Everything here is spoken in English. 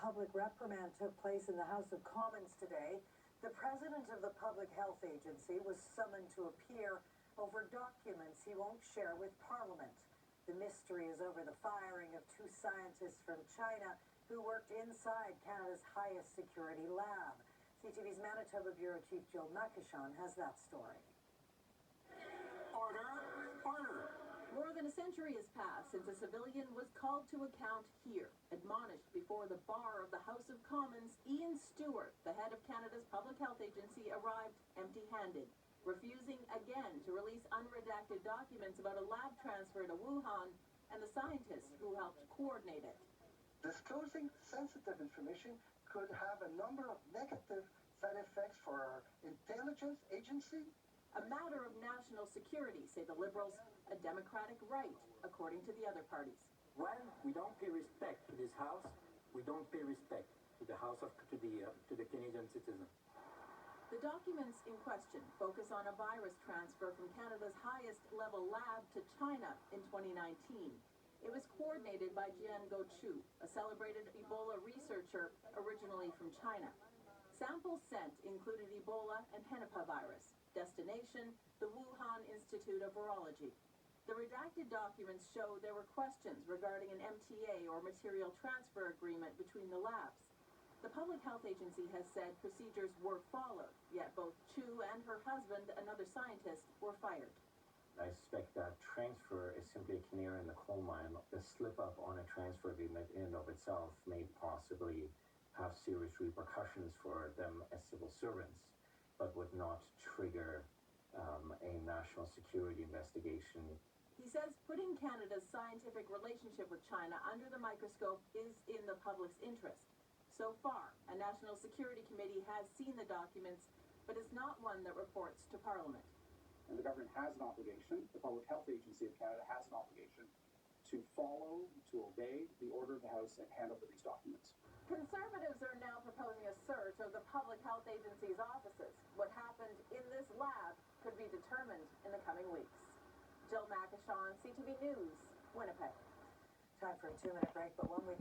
public reprimand took place in the House of Commons today. The president of the Public Health Agency was summoned to appear over documents he won't share with Parliament. The mystery is over the firing of two scientists from China who worked inside Canada's highest security lab. CTV's Manitoba Bureau Chief Jill McIshon has that story. Order! Order! More than a century has passed since a civilian was called to account here, admonished before the bar of the House of Commons. Ian Stewart, the head of Canada's Public Health Agency, arrived empty-handed, refusing again to release unredacted documents about a lab transfer to Wuhan and the scientists who helped coordinate it. Disclosing sensitive information could have a number of negative side effects for our intelligence agency. A matter of national security, say the Liberals, a democratic right, according to the other parties. When we don't pay respect to this House, we don't pay respect to the to the Canadian citizen. The documents in question focus on a virus transfer from Canada's highest level lab to China in 2019. It was coordinated by Jian Guochu, a celebrated Ebola researcher originally from China. Samples sent included Ebola and Hennepin virus. Destination, the Wuhan Institute of Virology. The redacted documents show there were questions regarding an MTA or material transfer agreement between the labs. The Public Health Agency has said procedures were followed, yet both Chu and her husband, another scientist, were fired. I suspect that transfer is simply a canary in the coal mine. The slip-up on a transfer agreement in and of itself may possibly have serious repercussions for them as civil servants, but would not trigger a national security investigation. He says putting Canada's scientific relationship with China under the microscope is in the public's interest. So far, a national security committee has seen the documents, but is not one that reports to Parliament. And the government has an obligation, the Public Health Agency of Canada has an obligation to follow, to obey the order of the House and hand over these documents. Conservatives are now proposing a search of the Public Health Agency's offices. What happened in this lab could be determined in the coming weeks. Jill McIshon, CTV News, Winnipeg. Time for a 2-minute break, but when we